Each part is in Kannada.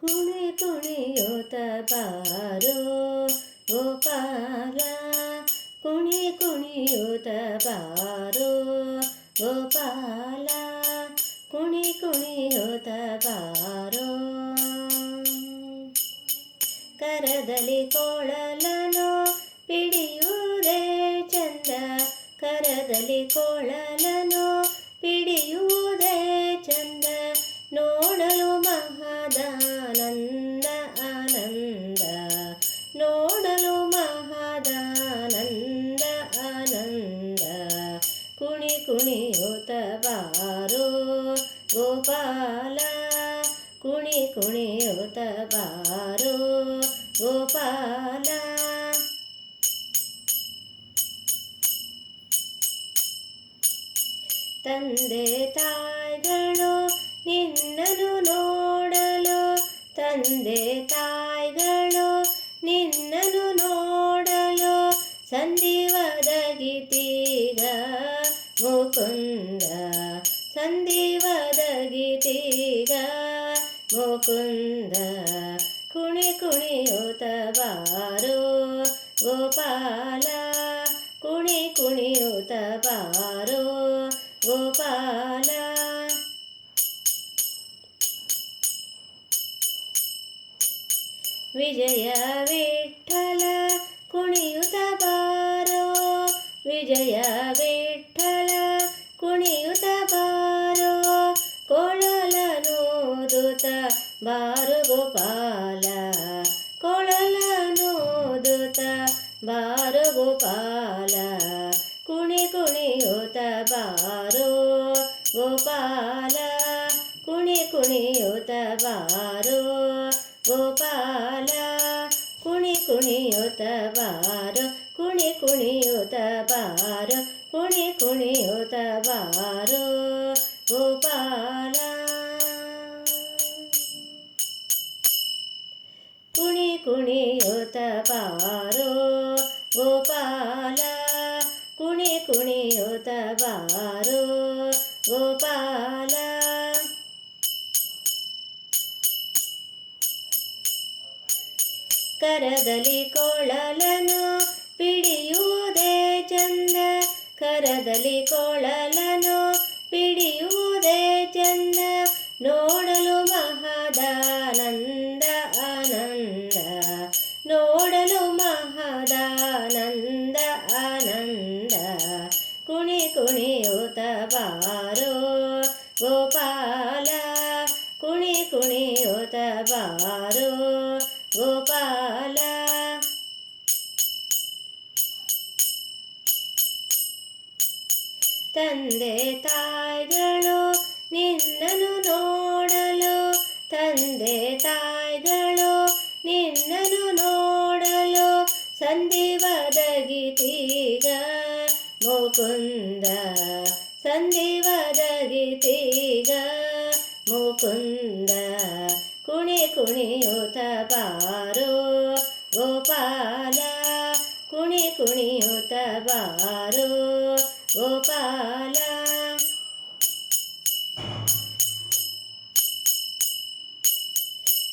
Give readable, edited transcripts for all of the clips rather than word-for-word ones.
ಕುಣಿ ಕುಣಿಯುತ್ತ ಬಾರೋ ಗೋಪಾಲ, ಕುಣಿ ಕುಣಿಯುತ್ತ ಬಾರೋ ಗೋಪಾಲ, ಕುಣಿ ಕುಣಿಯುತ್ತ ಬಾರೋ. ಕರದಲ್ಲಿ ಕೊಳಲನು ಪಿಡಿಯುವುದೇ ಚಂದ, ಕರದಲ್ಲಿ ಕೊಳಲನು ಪಿಡಿಯುವುದೇ ಚಂದ, ನೋಡಲು ಮಹದಾನಂದ ಆನಂದ, ನೋಡಲು ಮಹದಾನಂದ ಆನಂದ. ಕುಣಿ ಕುಣಿಯುತ್ತ ಬಾರೋ ಗೋಪಾಲ, ಕುಣಿ ಕುಣಿಯುತ್ತ ಬಾರೋ ಗೋಪಾಲ. ತಂದೆ ತಾಯಿಗಳು ನಿನ್ನನ್ನು ನೋಡಲು, ತಂದೆ ತಾಯಿಗಳು ನಿನ್ನನ್ನು ನೋಡಲು, ಸಂಧಿವದಗಿತೀಗ ಮುಕುಂದ, ಸಂಧಿವದಗಿತೀಗ ಮುಕುಂದ. ಕುಣಿ ಕುಣಿಯುತ್ತ ಬಾರೋ ಗೋಪಾಲ, ಕುಣಿ ಕುಣಿಯುತ್ತ ಬಾರೋ ಗೋಪಾಲ. ವಿಜಯ ವಿಠ್ಠಲ ಕುಣಿಯುತ್ತ ಬಾರೋ, ವಿಜಯ ವಿಠ್ಠಲ ಕುಣಿಯುತ್ತ ಬಾರೋ, ಕೊಳಲನೂದುತ್ತ ಬಾರೋ ಗೋಪಾಲ, ಕೊಳಲನೂದುತ್ತ ಬಾರೋ ಗೋಪಾಲ. ಕುಣಿ ಕುಣಿಯುತ್ತ ಬಾರೋ ಗೋಪಾಲ, ಕುಣಿ ಕುಣಿಯುತ್ತ ಬಾರೋ ಗೋಪಾಲ, ಕುಣಿ ಕುಣಿಯುತ್ತ ಬಾರೋ, ಕುಣಿ ಕುಣಿಯುತ್ತ ಬಾರೋ, ಕುಣಿ ಕುಣಿಯುತ್ತ ಬಾರೋ ಗೋಪಾಲ. ಕುಣಿ ಕುಣಿಯುತ್ತ ಬಾರೋ ಗೋಪಾಲ, ಕುಣಿ ಕುಣಿಯುತ್ತ ಬಾರೋ ಗೋಪಾಲ. ಕರದಲ್ಲಿ ಕೊಳಲನು ಪಿಡಿಯುವುದೇ ಚಂದ, ಕರದಲ್ಲಿ ಕೊಳಲನು ಪಿಡಿಯುವುದೇ ಚಂದ, ನೋಡಲು ಮಹದಾನಂದ ಆನಂದ, ನೋಡಲು ಮಹದಾನಂದ ಆನಂದ. ಕುಣಿ ಕುಣಿಯುತ್ತ ಬಾರೋ ಗೋಪಾಲ, ಕುಣಿ ಕುಣಿಯುತ್ತ ಬಾರೋ ಗೋಪಾಲ. ತಂದೆ ತಾಯಿಗಳು ನಿನ್ನನ್ನು ನೋಡಲು, ತಂದೆ ತಾಯಿಗಳು ನಿನ್ನನ್ನು ನೋಡಲು, ಸಂಧಿವದಗಿತೀಗ ಮುಕುಂದ, ಸಂಧಿವದಗಿತೀಗ ಮುಕುಂದ. ಕುಣಿ ಕುಣಿಯುತ್ತ ಬಾರೋ ಗೋಪಾಲ, ಕುಣಿ ಕುಣಿಯುತ್ತ ಬಾರೋ ಗೋಪಾಲ.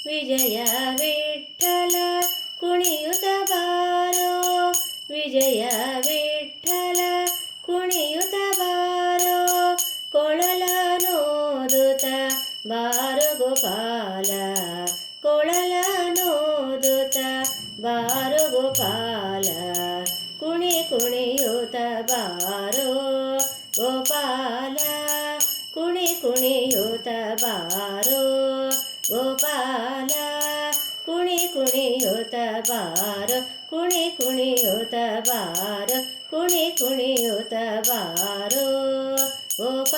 ವಿಜಯ ವಿಠ್ಠಲ ಕುಣಿಯುತ್ತ ಬಾರೋ, ವಿಜಯ ವಿಠ್ಠಲ ಕುಣಿಯುತ್ತ ಬಾರೋ, ಕೊಳಲನೂದುತ್ತ ಬಾರೋ ಗೋಪಾಲ, ಕೊಳಲನೂದುತ್ತ ಬಾರೋ ಗೋಪಾಲ. ಕುಣಿ ಕುಣಿಯುತ್ತ ಬಾರೋ ಗೋಪಾಲ, ಕುಣಿ ಕುಣಿಯುತ್ತ ಬಾರೋ ಗೋಪಾಲ, ಕುಣಿ ಕುಣಿಯುತ್ತ ಬಾರೋ, ಕುಣಿ ಕುಣಿಯುತ್ತ ಬಾರೋ, ಕುಣಿ ಕುಣಿಯುತ್ತ ಬಾರೋ ಗೋಪಾಲ.